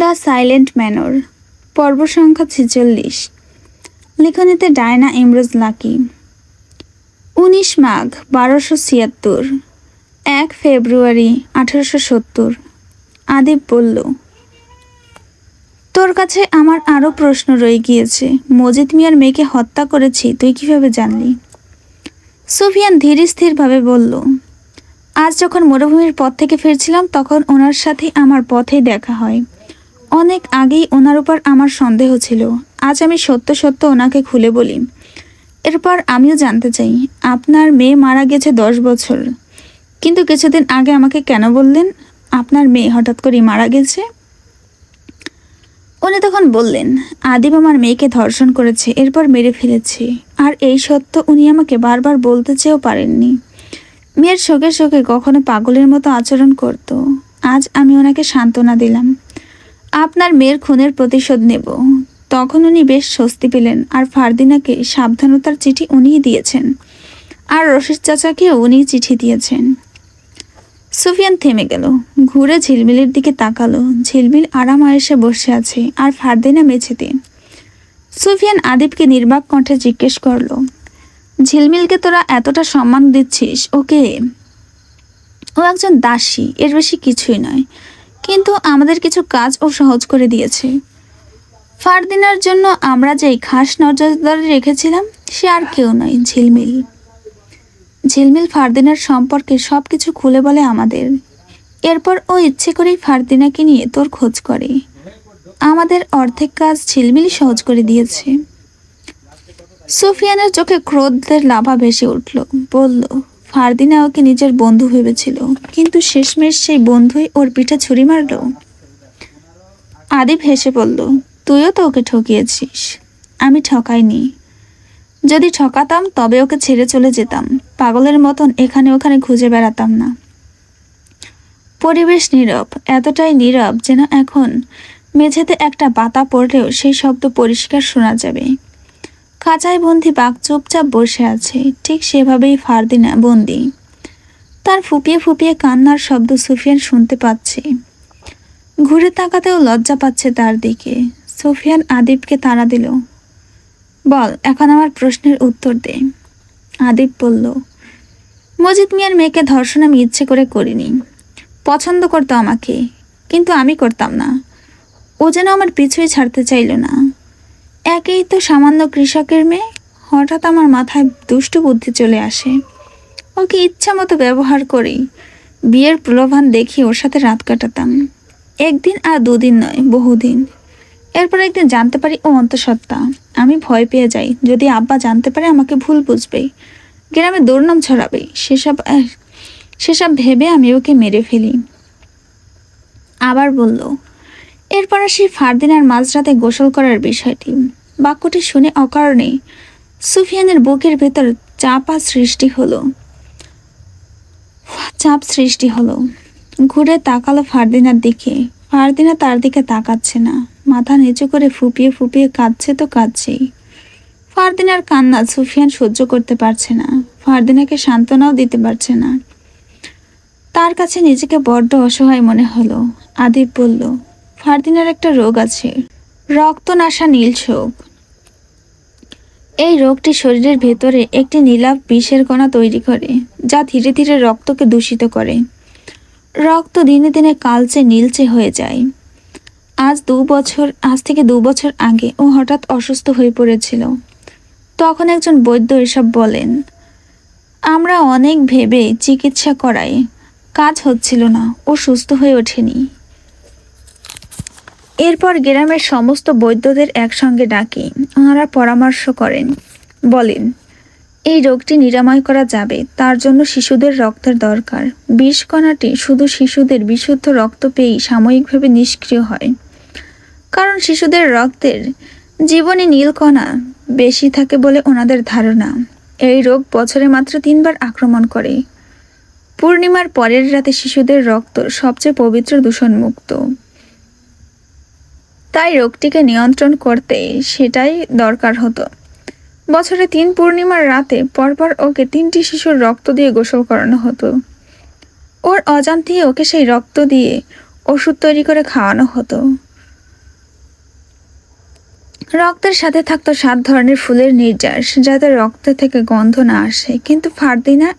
The silent manor, পর্ব সংখ্যা 46। লিখনীতে Diana Imroz lucky. 19 মাঘ 1276, 1 ফেব্রুয়ারি 1870। আদিব বলল, তোর কাছে আমার আরও প্রশ্ন রয়ে গিয়েছে। মজিদ মিয়ার মেয়েকে হত্যা করেছি তুই কিভাবে জানলি? সুফিয়ান ধীর স্থিরভাবে বলল, আজ যখন মরুভূমির পথ থেকে ফিরছিলাম তখন ওনার সাথে আমার পথেই দেখা হয়। অনেক আগেই ওনার উপর আমার সন্দেহ ছিল। আজ আমি সত্য সত্য ওনাকে খুলে বলি। এরপর আমিও জানতে চাই, আপনার মেয়ে মারা গেছে 10 বছর, কিন্তু কিছুদিন আগে আমাকে কেন বললেন আপনার মেয়ে হঠাৎ করে মারা গেছে? উনি তখন বললেন, আদিব আমার মেয়েকে ধর্ষণ করেছে, এরপর মেরে ফেলেছে। আর এই সত্য উনি আমাকে বারবার বলতে চেয়েও পারেননি। মেয়ের শোকে শোকে কখনো পাগলের মতো আচরণ করত। আজ আমি ওনাকে সান্ত্বনা দিলাম, আপনার মেয়ের খুনের প্রতিশোধ নেব। তখন উনি বেশ স্বস্তি পেলেন। আর ফারদিনাকে সাবধানতার চিঠি উনিই দিয়েছেন, আর রশিদ চাচাকেও উনিই চিঠি দিয়েছেন। সুফিয়ান থেমে গেল, ঘুরে ঝিলমিলের দিকে তাকালো। ঝিলমিল আরাম আয়েসে বসে আছে, আর ফারদিনা মেঝেতে। সুফিয়ান আদিবকে নির্বাক কণ্ঠে জিজ্ঞেস করলো, ঝিলমিলকে তোরা এতটা সম্মান দিচ্ছিস, ওকে? ও একজন দাসী, এর বেশি কিছুই নয়, কিন্তু আমাদের কিছু কাজ ও সহজ করে দিয়েছে। ফারদিনার জন্য আমরা যেই খাস নজরদারি রেখেছিলাম সে আর কেউ নয়, ঝিলমিল। ঝিলমিল ফারদিনার সম্পর্কে সব কিছু খুলে বলে আমাদের। এরপর ও ইচ্ছে করেই ফারদিনাকে নিয়ে তোর খোঁজ করে। আমাদের অর্ধেক কাজ ঝিলমিল সহজ করে দিয়েছে। সুফিয়ানের চোখে ক্রোধের লাভা ভেসে উঠল। বলল, ফারদিনা ওকে নিজের বন্ধু ভেবেছিল, কিন্তু শেষমেশ সেই বন্ধুই ওর পিঠে ছুরি মারল। আদিব হেসে বলল, তুইও তো ওকে ঠকিয়েছিস। আমি ঠকাইনি। যদি ঠকাতাম তবে ওকে ছেড়ে চলে যেতাম, পাগলের মতন এখানে ওখানে খুঁজে বেড়াতাম না। পরিবেশ নীরব, এতটাই নীরব যেন এখন মেঝেতে একটা পাতা পড়লেও সেই শব্দ পরিষ্কার শোনা যাবে। খাঁচায় বন্দি বাঘ চুপচাপ বসে আছে, ঠিক সেভাবেই ফারদিনা বন্দি। তার ফুপিয়ে ফুপিয়ে কান্নার শব্দ সুফিয়ান শুনতে পাচ্ছে। ঘুরে তাকাতেও লজ্জা পাচ্ছে তার দিকে। সুফিয়ান আদিবকে তাড়া দিল, বল, এখন আমার প্রশ্নের উত্তর দে। আদিব বলল, মজিদ মিয়ার মেয়েকে ধর্ষণ আমি ইচ্ছে করে করিনি। পছন্দ করতো আমাকে, কিন্তু আমি করতাম না। ও যেন আমার পিছুই ছাড়তে চাইল না। একেই তো সামান্য কৃষকের মেয়ে, হঠাৎ আমার মাথায় দুষ্টু বুদ্ধি চলে আসে। ওকে ইচ্ছা মতো ব্যবহার করি। বিয়ের প্রলোভন দেখি ওর সাথে রাত কাটাতাম। একদিন আর দুদিন নয়, বহুদিন। এরপর একদিন জানতে পারি ও অন্তঃসত্ত্বা। আমি ভয় পেয়ে যাই, যদি আব্বা জানতে পারে আমাকে ভুল বুঝবে, গ্রামে দুর্নাম ছড়াবে। সেসব ভেবে আমি ওকে মেরে ফেলি। আবার বলল, এরপর আসি ফারদিনার মাঝরাতে গোসল করার বিষয়টি। বাক্যটি শুনে অকারণে সুফিয়ানের বুকের ভেতর চাপ সৃষ্টি হলো। ঘুরে তাকালো ফারদিনার দিকে। ফারদিনা তার দিকে তাকাচ্ছে না, মাথা নিচু করে ফুপিয়ে ফুপিয়ে কাঁদছে তো কাঁদছেই। ফারদিনার কান্না সুফিয়ান সহ্য করতে পারছে না, ফারদিনাকে সান্ত্বনাও দিতে পারছে না। তার কাছে নিজেকে বড্ড অসহায় মনে হলো। আদিব বলল, ফারদিনার একটা রোগ আছে, রক্তনাশা নীলশোক। এই রোগটি শরীরের ভেতরে একটি নীলাভ বিষের কণা তৈরি করে, যা ধীরে ধীরে রক্তকে দূষিত করে। রক্ত দিনে দিনে কালচে নীলচে হয়ে যায়। আজ থেকে 2 বছর আগে ও হঠাৎ অসুস্থ হয়ে পড়েছিল। তখন একজন বৈদ্য এসব বলেন। আমরা অনেক ভেবে চিকিৎসা করাই, কাজ হচ্ছিল না, ও সুস্থ হয়ে ওঠেনি। এরপর গ্রামের সমস্ত বৈদ্যদের একসঙ্গে ডাকি। ওনারা পরামর্শ করেন, বলেন এই রোগটি নিরাময় করা যাবে, তার জন্য শিশুদের রক্তের দরকার। বিষ কণাটি শুধু শিশুদের বিশুদ্ধ রক্ত পেয়েই সাময়িকভাবে নিষ্ক্রিয় হয়, কারণ শিশুদের রক্তের জীবনী নীল কণা বেশি থাকে বলে ওনাদের ধারণা। এই রোগ বছরে মাত্র 3 বার আক্রমণ করে। পূর্ণিমার পরের রাতে শিশুদের রক্ত সবচেয়ে পবিত্র দূষণমুক্ত। তাই রোগটিকে নিয়ন্ত্রণ করতে সেটাই দরকার হতো। বছরে 3 পূর্ণিমার রাতে পরপর ওকে 3টি শিশুর রক্ত দিয়ে গোসল করানো হতো। ওর অজান্তেই ওকে সেই রক্ত দিয়ে ওষুধ তৈরি করে খাওয়ানো হতো। রক্তের সাথে থাকতো 7 ধরনের ফুলের নির্যাস, যাতে রক্ত থেকে গন্ধ না আসে। কিন্তু ফারদিনার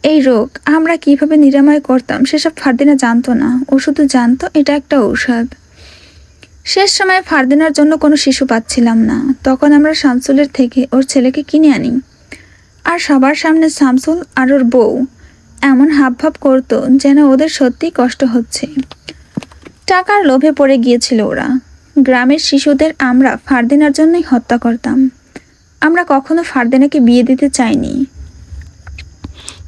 এই রোগ আমরা কিভাবে নিরাময় করতাম সেসব ফারদিনা জানতো না। ও শুধু জানতো এটা একটা ঔষধ। শেষ সময় ফারদিনার জন্য কোনো শিশু পাচ্ছিলাম না। তখন আমরা শামসুলের থেকে ওর ছেলেকে কিনে আনি। আর সবার সামনে শামসুল আর ওর বউ এমন হাবভাব করতো যেন ওদের সত্যিই কষ্ট হচ্ছে। টাকার লোভে পড়ে গিয়েছিল ওরা। গ্রামের শিশুদের আমরা ফারদিনার জন্যই হত্যা করতাম। আমরা কখনো ফারদিনাকে বিয়ে দিতে চাইনি,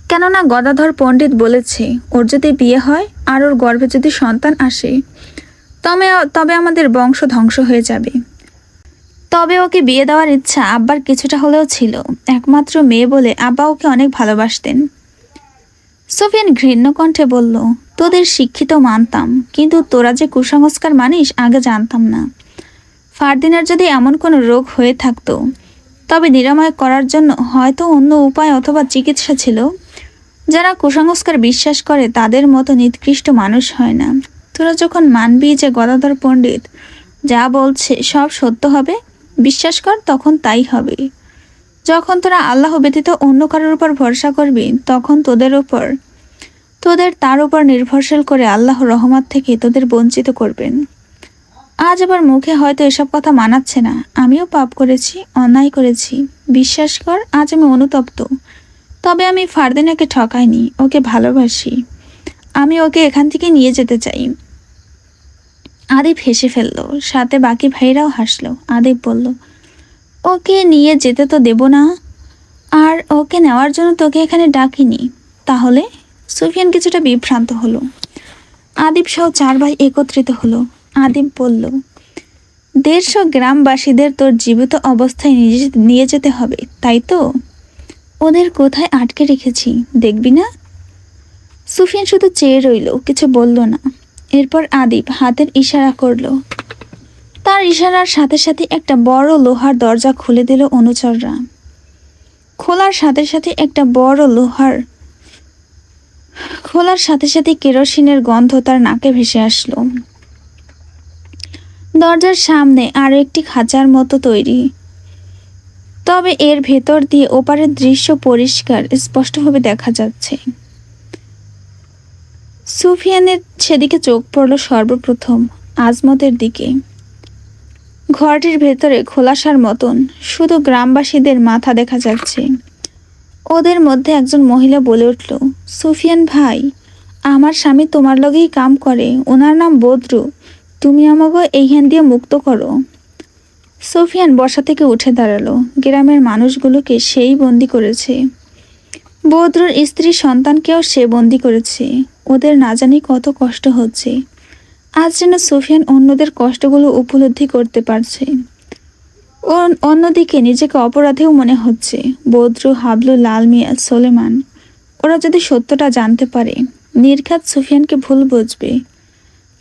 কেননা গদাধর পণ্ডিত বলেছে ওর যদি বিয়ে হয় আর ওর গর্ভে যদি সন্তান আসে তবে আমাদের বংশ ধ্বংস হয়ে যাবে। তবে ওকে বিয়ে দেওয়ার ইচ্ছা আব্বার কিছুটা হলেও ছিল। একমাত্র মেয়ে বলে আব্বা ওকে অনেক ভালোবাসতেন। সুফিয়ান ঘৃণ্য কণ্ঠে বলল, তোদের শিক্ষিত মানতাম, কিন্তু তোরা যে কুসংস্কার মানিস আগে জানতাম না। ফারদিনার যদি এমন কোনো রোগ হয়ে থাকতো তবে নিরাময় করার জন্য হয়তো অন্য উপায় অথবা চিকিৎসা ছিল। যারা কুসংস্কার বিশ্বাস করে তাদের মতো নিকৃষ্ট মানুষ হয় না। তোরা যখন মানবি যে গদাধর পণ্ডিত যা বলছে সব সত্য হবে, বিশ্বাস কর, তখন তাই হবে। যখন তোরা আল্লাহ ব্যতীত অন্য কারোর উপর ভরসা করবি তখন তোদের তার উপর নির্ভরশীল করে আল্লাহ রহমত থেকে তোদের বঞ্চিত করবেন। আজ আবার মুখে হয়তো এসব কথা মানাচ্ছে না। আমিও পাপ করেছি, অন্যায় করেছি, বিশ্বাস কর, আজ আমি অনুতপ্ত। তবে আমি ফারদিনাকে ঠকাইনি, ওকে ভালোবাসি। আমি ওকে এখান থেকে নিয়ে যেতে চাই। আদিব হেসে ফেলল, সাথে বাকি ভাইরাও হাসলো। আদিব বলল, ওকে নিয়ে যেতে তো দেব না, আর ওকে নেওয়ার জন্য তোকে এখানে ডাকিনি। তাহলে? সুফিয়ান কিছুটা বিভ্রান্ত হলো। আদিব সহ 4 ভাই একত্রিত হলো। আদিব বলল, 150 গ্রামবাসীদের তোর জীবিত অবস্থায় নিয়ে যেতে হবে, তাই তো? ওদের কোথায় আটকে রেখেছি দেখবি না? সুফিয়ান শুধু চেয়ে রইল, কিছু বলল না। এরপর আদিব হাতের ইশারা করল। তার ইশারার সাথে সাথে একটা বড় লোহার দরজা খুলে দিল অনুচররা। খোলার সাথে সাথে কেরোসিনের গন্ধ তার নাকে ভেসে আসলো। দরজার সামনে আরো একটি খাঁচার মতো তৈরি, তবে এর ভেতর দিয়ে ওপারের দৃশ্য পরিষ্কার স্পষ্টভাবে দেখা যাচ্ছে। সুফিয়ানের সেদিকে চোখ পড়ল সর্বপ্রথম, আজমতের দিকে। ঘরটির ভেতরে খোলাসার মতন শুধু গ্রামবাসীদের মাথা দেখা যাচ্ছে। ওদের মধ্যে একজন মহিলা বলে উঠল, সুফিয়ান ভাই, আমার স্বামী তোমার লগেই কাম করে, ওনার নাম বদরু, তুমি আমাকে এইখান দিয়ে মুক্ত করো। সুফিয়ান বসা থেকে উঠে দাঁড়ালো। গ্রামের মানুষগুলোকে সেই বন্দি করেছে, বদরুর স্ত্রী সন্তানকেও সে বন্দি করেছে। ওদের না জানি কত কষ্ট হচ্ছে। আজ যেন সুফিয়ান অন্যদের কষ্টগুলো উপলব্ধি করতে পারছে। অন্যদিকে নিজেকে অপরাধীও মনে হচ্ছে। বদরু, হাবলু, লাল মিয়া, সোলেমান, ওরা যদি সত্যটা জানতে পারে নির্ঘাত সুফিয়ানকে ভুল বুঝবে।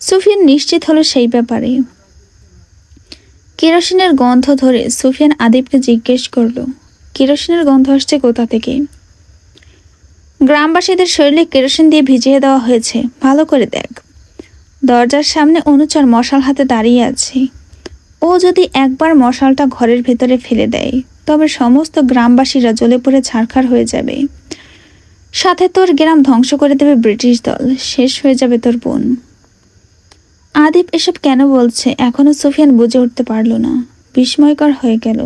সুফিয়ান নিশ্চিত হলো সেই ব্যাপারে। কেরোসিনের গন্ধ ধরে সুফিয়ান আদিবকে জিজ্ঞেস করলো, কেরোসিনের গন্ধ আসছে কোথা থেকে? গ্রামবাসীদের শরীরে কেরোসিন দিয়ে ভিজিয়ে দেওয়া হয়েছে, ভালো করে দেখ। দরজার সামনে অনুচর মশাল হাতে দাঁড়িয়ে আছে। ও যদি একবার মশালটা ঘরের ভেতরে ফেলে দেয় তবে সমস্ত গ্রামবাসীরা জ্বলে পড়ে ছারখার হয়ে যাবে। সাথে তোর গ্রাম ধ্বংস করে দেবে ব্রিটিশ দল, শেষ হয়ে যাবে তোর বোন। আদিব এসব কেন বলছে এখনো সুফিয়ান বুঝে উঠতে পারল না। বিস্ময়কর হয়ে গেল।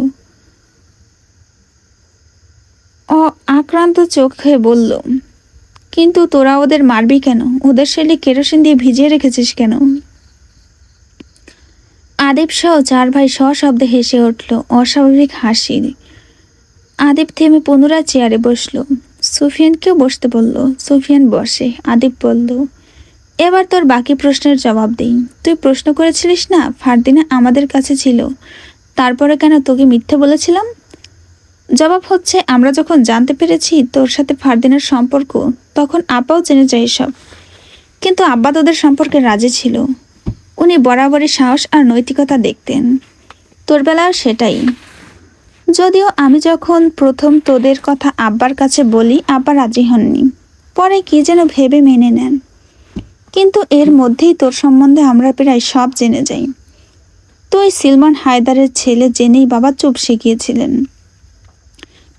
আক্রান্ত চোখে বলল, কিন্তু তোরা ওদের মারবি কেন? ওদের শরীরে কেরোসিন দিয়ে ভিজিয়ে রেখেছিস কেন? আদিব সহ 4 ভাই সশব্দে হেসে উঠল, অস্বাভাবিক হাসি। আদিব থেমে পুনরায় চেয়ারে বসলো। সুফিয়ানকেও বসতে বলল। সুফিয়ান বসে। আদিব বলল, এবার তোর বাকি প্রশ্নের জবাব দিই। তুই প্রশ্ন করেছিলিস না ফারদিনা আমাদের কাছে ছিল, তারপরে কেন তোকে মিথ্যে বলেছিলাম? জবাব হচ্ছে, আমরা যখন জানতে পেরেছি তোর সাথে ফারদিনার সম্পর্ক তখন আব্বাও জেনে যায় এসব। কিন্তু আব্বা তোদের সম্পর্কে রাজি ছিল। উনি বরাবরই সাহস আর নৈতিকতা দেখতেন। তোর বেলাও সেটাই। যদিও আমি যখন প্রথম তোদের কথা আব্বার কাছে বলি আব্বা রাজি হননি, পরে কি যেন ভেবে মেনে নেন। কিন্তু এর মধ্যেই তোর সম্বন্ধে আমরা প্রায় সব জেনে যাই। তুই সিলমান হায়দারের ছেলে জেনেই বাবা চুপ শিখিয়েছিলেন।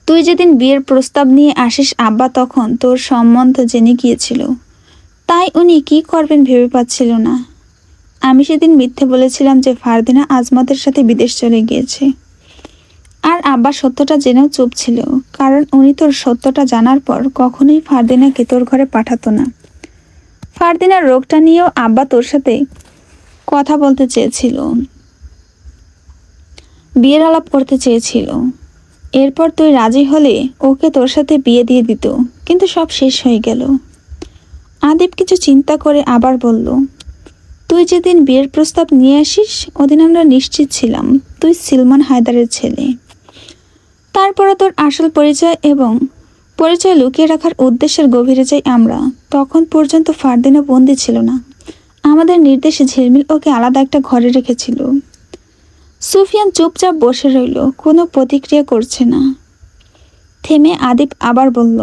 তুই যেদিন বিয়ের প্রস্তাব নিয়ে আসিস আব্বা তখন তোর সম্বন্ধ জেনে গিয়েছিল, তাই উনি কি করবেন ভেবে পাচ্ছিল না। আমি সেদিন মিথ্যে বলেছিলাম যে ফারদিনা আজমতের সাথে বিদেশ চলে গিয়েছে, আর আব্বা সত্যটা জেনেও চুপ ছিল, কারণ উনি তোর সত্যটা জানার পর কখনোই ফারদিনাকে তোর ঘরে পাঠাতো না। ফারদিনার রোগটা নিয়েও আব্বা তোর সাথে কথা বলতে চেয়েছিল, বিয়ের আলাপ করতে চেয়েছিল। এরপর তুই রাজি হলে ওকে তোর সাথে বিয়ে দিয়ে দিত, কিন্তু সব শেষ হয়ে গেল। আদিব কিছু চিন্তা করে আবার বলল, তুই যেদিন বিয়ের প্রস্তাব নিয়ে আসিস ওদিন আমরা নিশ্চিত ছিলাম তুই সিলমান হায়দারের ছেলে। তারপরে তোর আসল পরিচয় লুকিয়ে রাখার উদ্দেশ্যের গভীরে যাই আমরা। তখন পর্যন্ত ফারদিনা বন্দি ছিল না, আমাদের নির্দেশে ঝিলমিল ওকে আলাদা একটা ঘরে রেখেছিল। সুফিয়ান চুপচাপ বসে রইল, কোনো প্রতিক্রিয়া করছে না। থেমে আদিব আবার বলল,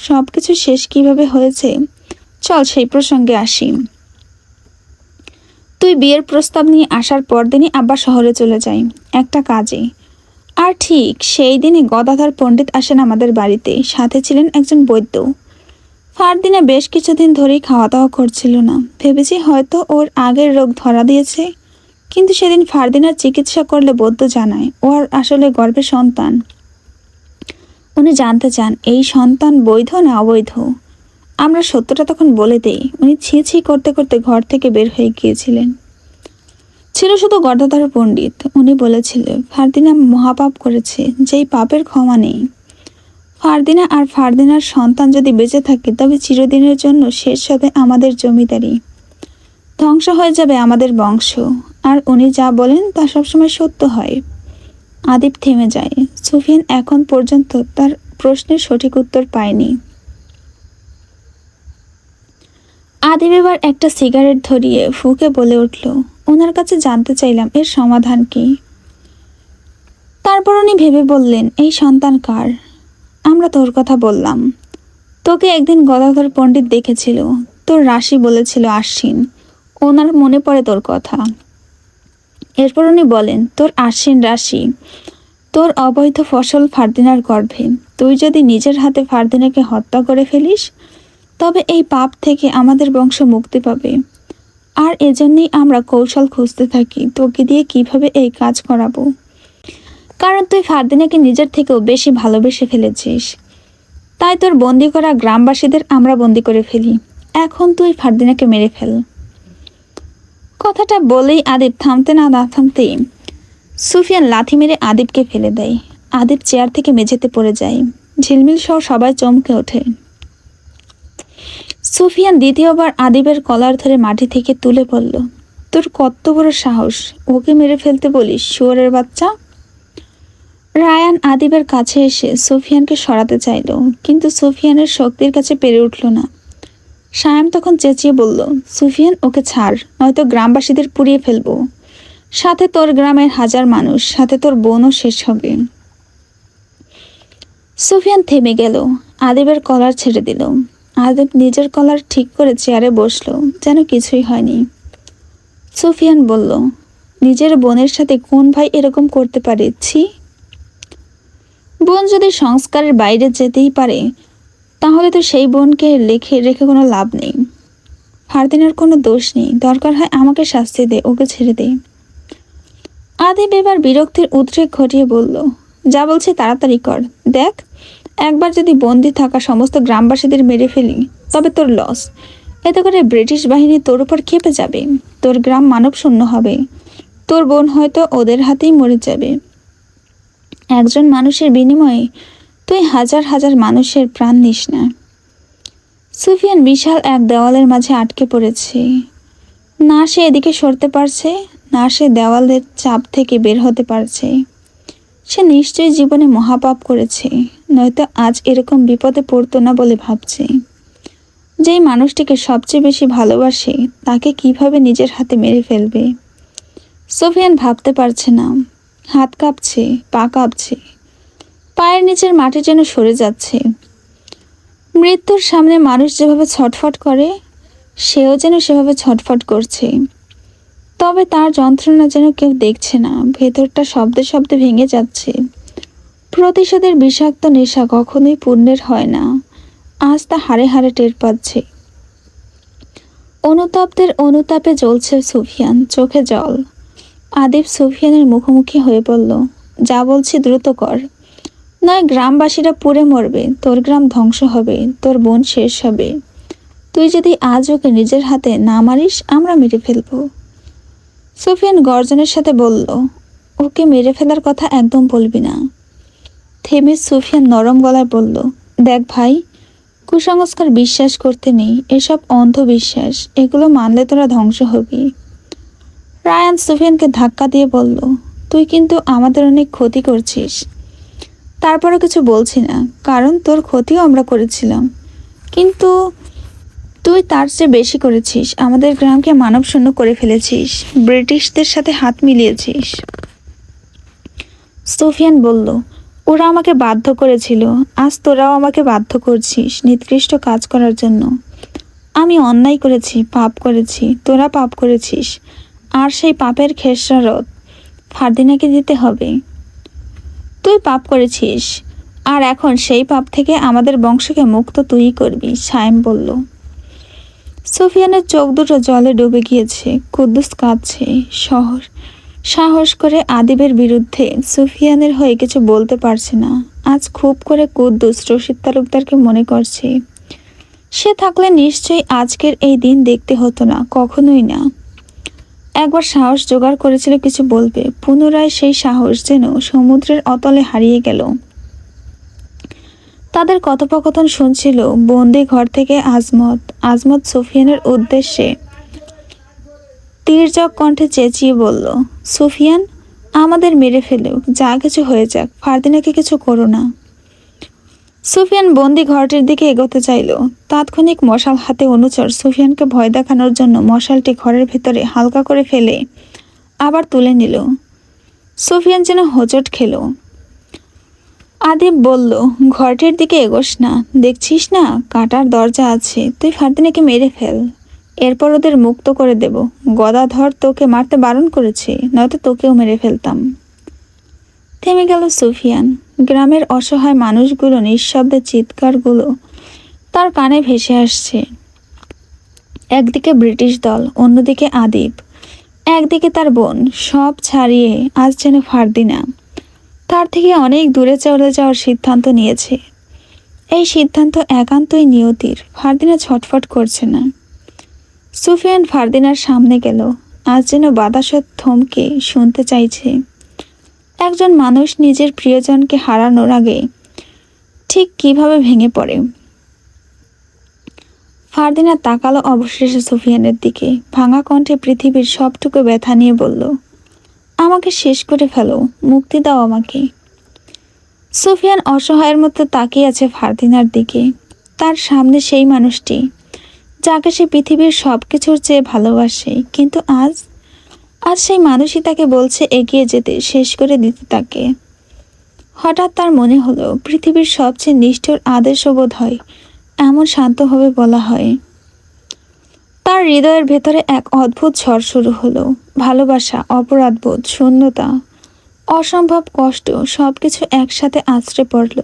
সব কিছু শেষ কিভাবে হয়েছে চল সেই প্রসঙ্গে আসি। তুই বিয়ের প্রস্তাব নিয়ে আসার পরদিনই আব্বা শহরে চলে যাই একটা কাজে, আর ঠিক সেই দিনই গদাধর পণ্ডিত আসেন আমাদের বাড়িতে, সাথে ছিলেন একজন বৈদ্য। ফারদিনা বেশ কিছুদিন ধরেই খাওয়া দাওয়া করছিল না, ভেবেছি হয়তো ওর আগের রোগ ধরা দিয়েছে, কিন্তু সেদিন ফারদিনার চিকিৎসা করলে বৈদ্য জানায় ওর আসলে গর্ভে সন্তান। উনি জানতে চান এই সন্তান বৈধ না অবৈধ। আমরা সত্যটা তখন বলে দেই। উনি ছি ছি করতে করতে ঘর থেকে বের হয়ে গিয়েছিলেন। ছিল শুধু গদাধর পণ্ডিত। উনি বলেছিলেন ফারদিনা মহাপাপ করেছে, যেই পাপের ক্ষমা নেই। ফারদিনা আর ফারদিনার সন্তান যদি বেঁচে থাকে তবে চিরদিনের জন্য শেষ হবে আমাদের জমিদারি, ধ্বংস হয়ে যাবে আমাদের বংশ। আর উনি যা বলেন তা সবসময় সত্য হয়। আদিব থেমে যায়। সুফিয়ান এখন পর্যন্ত তার প্রশ্নের সঠিক উত্তর পায়নি। আদিব এবার একটা সিগারেট ধরিয়ে ফুঁকে বলে উঠল, ওনার কাছে জানতে চাইলাম এর সমাধান কি। তারপর উনি ভেবে বললেন, এই সন্তান কার? আমরা তোর কথা বললাম। তোকে একদিন গদাধর পণ্ডিত দেখেছিল, তোর রাশি বলেছিল আশ্বিন, ওনার মনে পড়ে তোর কথা। এরপর উনি বলেন, তোর আশ্বিন রাশি, তোর অবৈধ ফসল ফারদিনার গর্ভে। তুই যদি নিজের হাতে ফারদিনাকে হত্যা করে ফেলিস তবে এই পাপ থেকে আমাদের বংশ মুক্তি পাবে। আর এজন্যই আমরা কৌশল খুঁজতে থাকি তোকে দিয়ে কিভাবে এই কাজ করাবো, কারণ তুই ফারদিনাকে নিজের থেকেও বেশি ভালোবেসে ফেলেছিস। তাই তোর বন্দি করা গ্রামবাসীদের আমরা বন্দি করে ফেলি। এখন তুই ফারদিনাকে মেরে ফেল। কথাটা বলেই আদিব থামতে না থামতেই সুফিয়ান লাথি মেরে আদিবকে ফেলে দেয়। আদিব চেয়ার থেকে মেঝেতে পড়ে যায়। ঝিলমিল সহ সবাই চমকে ওঠে। সুফিয়ান দ্বিতীয়বার আদিবের কলার ধরে মাটি থেকে তুলে পড়ল, তোর কত বড় সাহস, ওকে মেরে ফেলতে বলিস শুয়োরের বাচ্চা। রায়ান আদিবের কাছে এসে সুফিয়ানকে সরাতে চাইল, কিন্তু সুফিয়ানের শক্তির কাছে পেরে উঠল না। সায়াম তখন চেঁচিয়ে বলল, সুফিয়ান ওকে ছাড়, নয়তো গ্রামবাসীদের পুড়িয়ে ফেলবো, সাথে তোর গ্রামের হাজার মানুষ, সাথে তোর বোনও শেষ হবে। সুফিয়ান থেমে গেল, আদিবের কলার ছেড়ে দিল। আদিব নিজের কলার ঠিক করে চেয়ারে বসলো, যেন কিছুই হয়নি। সুফিয়ান বলল, নিজের বোনের সাথে কোন ভাই এরকম করতে পারে? ছি! বোন যদি সংস্কারের বাইরে যেতেই পারে তাহলে তো সেই বোনকে রেখে কোনো লাভ নেই। ফারদিনার কোনো দোষ নেই, দরকার হয় আমাকে শাস্তি দে, ওকে ছেড়ে দে। আদিব এবার বিরক্তির উদ্রেক ঘটিয়ে বলল, যা বলছি তাড়াতাড়ি কর। দেখ, একবার যদি বন্দি থাকা সমস্ত গ্রামবাসীদের মেরে ফেলি তবে তোর লস। এতে করে ব্রিটিশ বাহিনী তোর উপর ক্ষেপে যাবে, তোর গ্রাম মানব শূন্য হবে, তোর বোন হয়তো ওদের হাতেই মরে যাবে। একজন মানুষের বিনিময়ে তুই হাজার হাজার মানুষের প্রাণ নিস না। সুফিয়ান বিশাল এক দেওয়ালের মাঝে আটকে পড়েছে। না সে এদিকে সরতে পারছে, না সে দেওয়ালের চাপ থেকে বের হতে পারছে। সে নিশ্চয়ই জীবনে মহাপাপ করেছে, নয়তো আজ এরকম বিপদে পড়তো না বলে ভাবছে। যেই মানুষটিকে সবচেয়ে বেশি ভালোবাসে তাকে কিভাবে নিজের হাতে মেরে ফেলবে। সুফিয়ান ভাবতে পারছে না, হাত কাঁপছে, পা কাঁপছে, পায়ের নিচের মাটি যেন সরে যাচ্ছে। মৃত্যুর সামনে মানুষ যেভাবে ছটফট করে সেও যেন সেভাবে ছটফট করছে। তবে তার যন্ত্রণা যেন কেউ দেখছে না, ভেতরটা শব্দে শব্দে ভেঙে যাচ্ছে। প্রতিশোধের বিষাক্ত নেশা কখনোই পূর্ণের হয় না, আজ তা হাড়ে হাড়ে টের পাচ্ছে। অনুতাপদের অনুতাপে জ্বলছে সুফিয়ান, চোখে জল। আদিব সুফিয়ানের মুখোমুখি হয়ে বলল, যা বলছি দ্রুত কর, নয় গ্রামবাসীরা পুড়ে মরবে, তোর গ্রাম ধ্বংস হবে, তোর বোন শেষ হবে। তুই যদি আজ ওকে নিজের হাতে না মারিস, আমরা মেরে ফেলবো। সুফিয়ান গর্জনের সাথে বলল, ওকে মেরে ফেলার কথা একদম বলবি না। থেমে সুফিয়ান নরম গলায় বলল, দেখ ভাই, কুসংস্কার বিশ্বাস করতে নেই, এসব অন্ধবিশ্বাস, এগুলো মানলে তোরা ধ্বংস হবি। রায়ান সুফিয়ানকে ধাক্কা দিয়ে বলল, তুই কিন্তু আমাদের অনেক ক্ষতি করছিস। তারপরও কিছু বলছি না, কারণ তোর ক্ষতিও আমরা করেছিলাম, কিন্তু তুই তার চেয়ে বেশি করেছিস। আমাদের গ্রামকে মানবশূন্য করে ফেলেছিস, ব্রিটিশদের সাথে হাত মিলিয়েছিস। সুফিয়ান বলল, ওরা আমাকে বাধ্য করেছিল, আজ তোরাও আমাকে বাধ্য করছিস নিকৃষ্ট কাজ করার জন্য। আমি অন্যায় করেছি, পাপ করেছি, তোরা পাপ করেছিস, আর সেই পাপের খেসারত ফারদিনাকে দিতে হবে। তুই পাপ করেছিস, আর এখন সেই পাপ থেকে আমাদের বংশকে মুক্ত তুই করবি, সায়েম বলল। সুফিয়ানের চোখ দুটো জলে ডুবে গিয়েছে, কুদ্দুস কাঁদছে। সাহস করে আদিবের বিরুদ্ধে সুফিয়ানের হয়ে কিছু বলতে পারছে না। আজ খুব করে কুদ্দুস রশিদ তালুকদারকে মনে করছে। সে থাকলে নিশ্চয়ই আজকের এই দিন দেখতে হতো না, কখনোই না। একবার সাহস জোগাড় করেছিল কিছু বলবে, পুনরায় সেই সাহস যেন সমুদ্রের অতলে হারিয়ে গেল। তাদের কথোপকথন শুনছিল বন্দি ঘর থেকে আজমত সুফিয়ানের উদ্দেশ্যে তীর্যক কণ্ঠে চেঁচিয়ে বলল, সুফিয়ান, আমাদের মেরে ফেলেও যা কিছু হয়ে যাক, ফারদিনাকে কিছু করো না। সুফিয়ান বন্দি ঘরটির দিকে এগোতে চাইল। তাৎক্ষণিক মশাল হাতে অনুচর সুফিয়ানকে ভয় দেখানোর জন্য মশালটি ঘরের ভেতরে হালকা করে ফেলে আবার তুলে নিল। সুফিয়ান যেন হোঁচট খেল। আদিব বলল, ঘরটির দিকে এগোস না, দেখছিস না কাটার দরজা আছে, তুই ফারদিনাকে মেরে ফেল, এরপর ওদের মুক্ত করে দেব। গদাধর তোকে মারতে বারণ করেছে, নয়তো তোকেও মেরে ফেলতাম। থেমে গেল সুফিয়ান। গ্রামের অসহায় মানুষগুলো নিঃশব্দে চিৎকারগুলো তার কানে ভেসে আসছে। একদিকে ব্রিটিশ দল, অন্যদিকে আদিব, একদিকে তার বোন, সব ছাড়িয়ে আজ যেন ফারদিনা তার থেকে অনেক দূরে চলে যাওয়ার সিদ্ধান্ত নিয়েছে। এই সিদ্ধান্ত একান্তই নিয়তির। ফারদিনা ছটফট করছে না। সুফিয়ান ফারদিনার সামনে গেল, আজ যেন বাতাসের থমকে শুনতে চাইছে। একজন মানুষ নিজের প্রিয়জনকে হারানোর আগে ঠিক কিভাবে ভেঙে পড়ে। ফারদিনা তাকালো অবশেষে সুফিয়ানের দিকে, ভাঙা কণ্ঠে পৃথিবীর সবটুকু ব্যথা নিয়ে বলল, আমাকে শেষ করে ফেলো, মুক্তি দাও আমাকে। সুফিয়ান অসহায়ের মতো তাকিয়ে আছে ফারদিনার দিকে। তার সামনে সেই মানুষটি যাকে সে পৃথিবীর সব কিছুর চেয়ে ভালোবাসে, কিন্তু আজ সেই মানুষই তাকে বলছে এগিয়ে যেতে, শেষ করে দিতে তাকে। হঠাৎ তার মনে হলো পৃথিবীর সবচেয়ে নিষ্ঠুর আদেশও বোধ হয় এমন শান্তভাবে বলা হয়। তার হৃদয়ের ভেতরে এক অদ্ভুত ঝড় শুরু হলো। ভালোবাসা, অপরাধবোধ, শূন্যতা, অসম্ভব কষ্ট সবকিছু একসাথে আছড়ে পড়ল।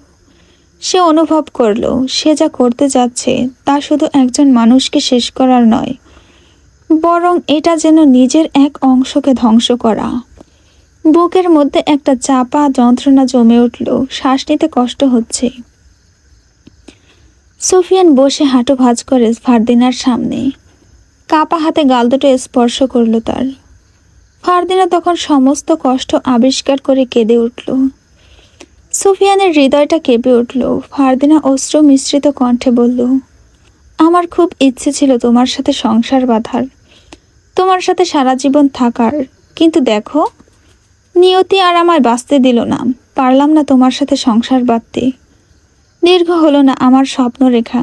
সে অনুভব করল সে যা করতে যাচ্ছে তা শুধু একজন মানুষকে শেষ করার নয়, বরং এটা যেন নিজের এক অংশকে ধ্বংস করা। বুকের মধ্যে একটা চাপা যন্ত্রণা জমে উঠল, শ্বাস নিতে কষ্ট হচ্ছে। সুফিয়ান বসে হাঁটু ভাঁজ করে ফারদিনার সামনে, কাপা হাতে গাল দুটো স্পর্শ করল তার। ফারদিনা তখন সমস্ত কষ্ট আবিষ্কার করে কেঁদে উঠল। সুফিয়ানের হৃদয়টা কেঁপে উঠল। ফারদিনা অশ্রু মিশ্রিত কণ্ঠে বলল, আমার খুব ইচ্ছে ছিল তোমার সাথে সংসার বাঁধার, তোমার সাথে সারা জীবন থাকার, কিন্তু দেখো নিয়তি আর আমায় বাঁচতে দিল না, পারলাম না তোমার সাথে সংসার বাঁধতে। দীর্ঘ হলো না আমার স্বপ্ন রেখা।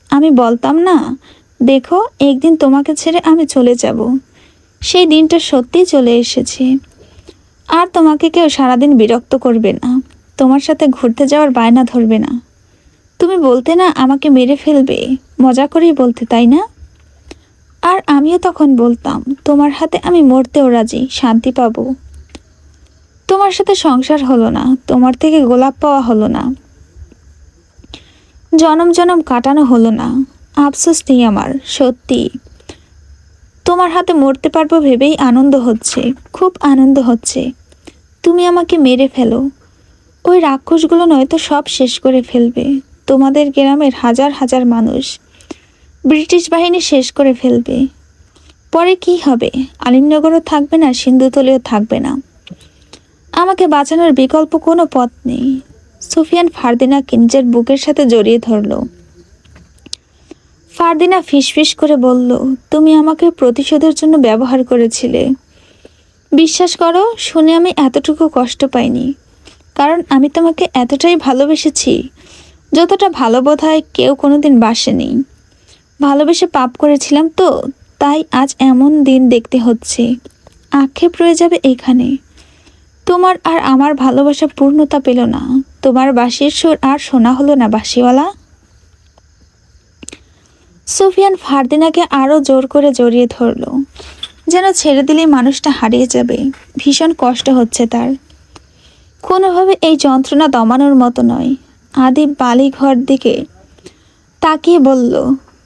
আমি বলতাম না, দেখো একদিন তোমাকে ছেড়ে আমি চলে যাব। সেই দিনটা সত্যিই চলে এসেছে। আর তোমাকে কেউ সারাদিন বিরক্ত করবে না, তোমার সাথে ঘুরতে যাওয়ার বায়না ধরবে না। তুমি বলতে না আমাকে মেরে ফেলবে, মজা করেই বলতে, তাই না? আর আমিও তখন বলতাম, তোমার হাতে আমি মরতেও রাজি, শান্তি পাবো। তোমার সাথে সংসার হলো না, তোমার থেকে গোলাপ পাওয়া হলো না, জনম জনম কাটানো হলো না। আফসোস নেই আমার, সত্যি। তোমার হাতে মরতে পারবো ভেবেই আনন্দ হচ্ছে, খুব আনন্দ হচ্ছে। তুমি আমাকে মেরে ফেলো, ওই রাক্ষসগুলো নয়তো সব শেষ করে ফেলবে। তোমাদের গ্রামের হাজার হাজার মানুষ ব্রিটিশ বাহিনী শেষ করে ফেলবে। পরে কি হবে? আলিমনগরও থাকবে না, সিন্ধুতলিও থাকবে না। আমাকে বাঁচানোর বিকল্প কোনো পথ নেই। সুফিয়ান ফারদিনাকে নিজের বুকের সাথে জড়িয়ে ধরল। ফারদিনা ফিসফিস করে বলল, তুমি আমাকে প্রতিশোধের জন্য ব্যবহার করেছিলে। বিশ্বাস করো, শুনে আমি এতটুকু কষ্ট পাইনি, কারণ আমি তোমাকে এতটাই ভালোবেসেছি যতটা ভালো বোধ হয় কেউ কোনোদিন বাসেনি। ভালোবেসে পাপ করেছিলাম তো, তাই আজ এমন দিন দেখতে হচ্ছে। আক্ষেপ রয়ে যাবে এখানে। তোমার আর আমার ভালোবাসা পূর্ণতা পেল না। তোমার বাঁশির সুর আর শোনা হলো না, বাঁশিওয়ালা। সুফিয়ান ফারদিনাকে আরো জোর করে জড়িয়ে ধরল, যেন ছেড়ে দিলেই মানুষটা হারিয়ে যাবে। ভীষণ কষ্ট হচ্ছে তার, কোনোভাবে এই যন্ত্রণা দমানোর মতো নয়। আদিব বালিঘর দিকে তাকিয়ে বলল,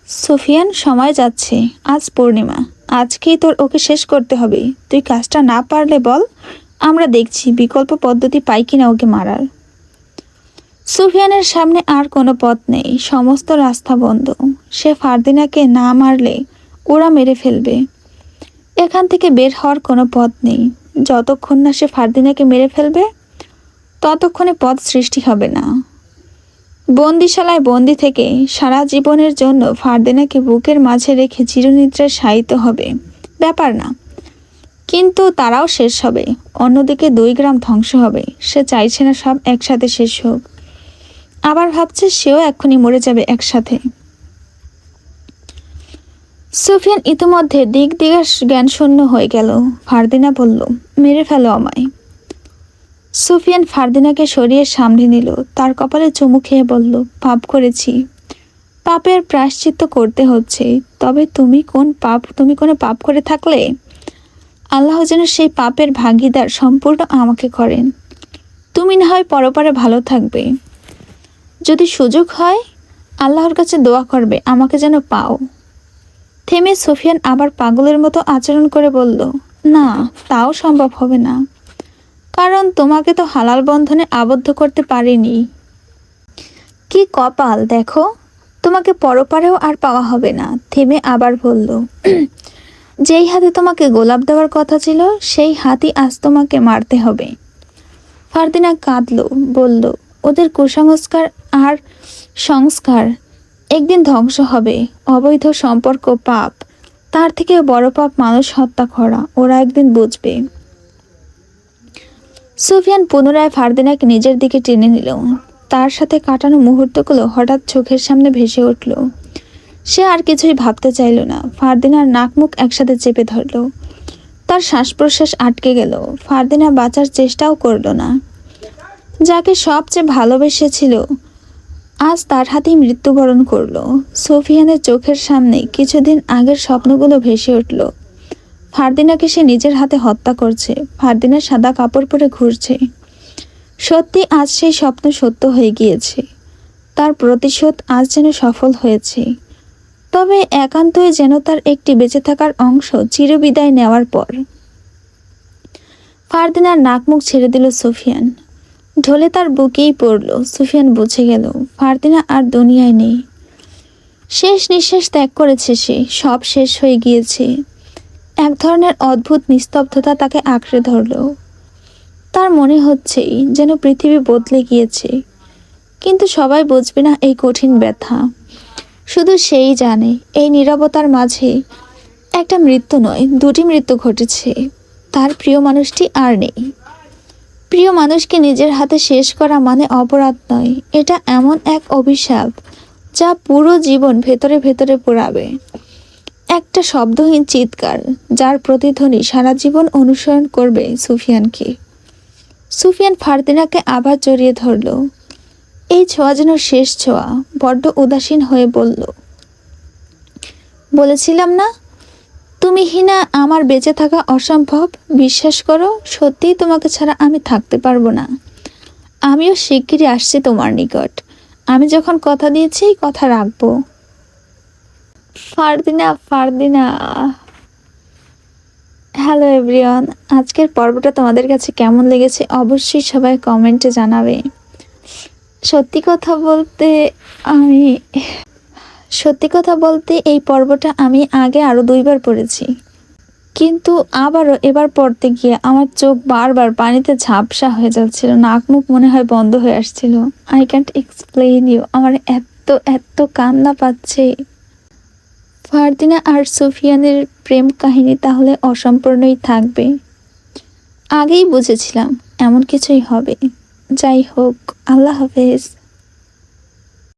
সুফিয়ান, সময় যাচ্ছে, আজ পূর্ণিমা, আজকেই তোর ওকে শেষ করতে হবে। তুই কাজটা না পারলে বল, আমরা দেখছি বিকল্প পদ্ধতি পাই কিনা ওকে মারার। সুফিয়ানের সামনে আর কোনো পথ নেই, সমস্ত রাস্তা বন্ধ। সে ফারদিনাকে না মারলে ওরা মেরে ফেলবে। এখান থেকে বের হওয়ার কোনো পথ নেই। যতক্ষণ না সে ফারদিনাকে মেরে ফেলবে ততক্ষণে পথ সৃষ্টি হবে না। বন্দিশালায় বন্দি থেকে সারা জীবনের জন্য ফারদিনাকে বুকের মাঝে রেখে চিরনিদ্রায় শায়িত হবে, ব্যাপার না। কিন্তু তারাও শেষ হবে। অন্যদিকে 2 গ্রাম ধ্বংস হবে। সে চাইছে না সব একসাথে শেষ হোক, আবার ভাবছে সেও এক্ষুনি মরে যাবে একসাথে। সুফিয়ান ইতিমধ্যে দিক দিগা জ্ঞান শূন্য হয়ে গেল। ফারদিনা বলল, মেরে ফেলো আমায়। সুফিয়ান ফারদিনাকে সরিয়ে সামনে নিল, তার কপালে চুমু খেয়ে বলল, পাপ করেছি, পাপের প্রায়শ্চিত্ত করতে হচ্ছে। তবে তুমি কোনো পাপ করে থাকলে আল্লাহ যেন সেই পাপের ভাগিদার সম্পূর্ণ আমাকে করেন। তুমি না হয় পরপারে ভালো থাকবে। যদি সুযোগ হয় আল্লাহর কাছে দোয়া করবে আমাকে যেন পাও। থেমে সুফিয়ান আবার পাগলের মতো আচরণ করে বলল, না, তাও সম্ভব হবে না, কারণ তোমাকে তো হালাল বন্ধনে আবদ্ধ করতে পারিনি। কি কপাল দেখো, তোমাকে পরপারেও আর পাওয়া হবে না। থেমে আবার বলল, যেই হাতে তোমাকে গোলাপ দেওয়ার কথা ছিল সেই হাতই আজ তোমাকে মারতে হবে। ফারদিনা কাঁদল, বলল, ওদের কুসংস্কার আর সংস্কার একদিন ধ্বংস হবে। অবৈধ সম্পর্ক পাপ, তার থেকে বড় পাপ মানুষ হত্যা করা, ওরা একদিন বুঝবে। সুফিয়ান পুনরায় ফারদিনাকে নিজের দিকে টেনে নিল। তার সাথে কাটানো মুহূর্তগুলো হঠাৎ চোখের সামনে ভেসে উঠল। সে আর কিছুই ভাবতে চাইল না। ফারদিনার নাক মুখ একসাথে চেপে ধরল। তার শ্বাস প্রশ্বাস আটকে গেল। ফারদিনা বাঁচার চেষ্টাও করল না। যাকে সবচেয়ে ভালোবেসেছিল আজ তার হাতেই মৃত্যুবরণ করল। সুফিয়ানের চোখের সামনে কিছুদিন আগের স্বপ্নগুলো ভেসে উঠল। ফারদিনাকে সে নিজের হাতে হত্যা করছে, ফারদিনার সাদা কাপড় পরে ঘুরছে। সত্যি আজ সেই স্বপ্ন সত্য হয়ে গিয়েছে। তার প্রতিশোধ আজ যেন সফল হয়েছে। তবে একান্তই যেন তার একটি বেঁচে থাকার অংশ চিরবিদায় নেওয়ার পর। ফারদিনার নাক মুখ ছেড়ে দিল সুফিয়ান। ঢলে তার বুকেই পড়ল। সুফিয়ান বুঝে গেল ফারদিনা আর দুনিয়ায় নেই। শেষ নিঃশ্বাস ত্যাগ করেছে সে, সব শেষ হয়ে গিয়েছে। এক ধরনের অদ্ভুত নিস্তব্ধতা তাকে আঁকড়ে ধরল। তার মনে হচ্ছেই যেন পৃথিবী বদলে গিয়েছে, কিন্তু সবাই বুঝবে না এই কঠিন ব্যথা। শুধু সেই জানে এই নীরবতার মাঝে একটা মৃত্যু নয়, 2টি মৃত্যু ঘটেছে। তার প্রিয় মানুষটি আর নেই। প্রিয় মানুষকে নিজের হাতে শেষ করা মানে অপরাধ নয়, এটা এমন এক অভিশাপ যা পুরো জীবন ভেতরে ভেতরে পোড়াবে। একটা শব্দহীন চিৎকার যার প্রতিধ্বনি সারা জীবন অনুসরণ করবে সুফিয়ানকে। সুফিয়ান ফারদিনাকে আবার জড়িয়ে ধরল। এই ছোঁয়া যেন শেষ ছোঁয়া। বড্ড উদাসীন হয়ে বলল, বলেছিলাম না তুমি হিনা আমার বেঁচে থাকা অসম্ভব। বিশ্বাস করো, সত্যিই তোমাকে ছাড়া আমি থাকতে পারবো না। আমিও শিগগিরই আসছি তোমার নিকট। আমি যখন কথা দিয়েছি কথা রাখবো। ফারদিনা, ফারদিনা। হ্যালো এভরিওয়ান, আজকের পর্বটা তোমাদের কাছে কেমন লেগেছে অবশ্যই সবাই কমেন্টে জানাবে। সত্যি কথা বলতে আমি সত্যি কথা বলতে এই পর্বটা আমি আগে আরো 2বার পড়েছি, কিন্তু আবারও এবার পড়তে গিয়ে আমার চোখ বারবার পানিতে ঝাপসা হয়ে যাচ্ছিল, নাক মুখ মনে হয় বন্ধ হয়ে আসছিল। আই ক্যান্ট এক্সপ্লেইন ইউ, আমার এত এত কান্না পাচ্ছে। ফারদিনা আর সুফিয়ানের প্রেম কাহিনী তাহলে অসম্পূর্ণই থাকবে। আগেই বুঝেছিলাম এমন কিছুই হবে। যাই হোক, আল্লাহ হাফেজ।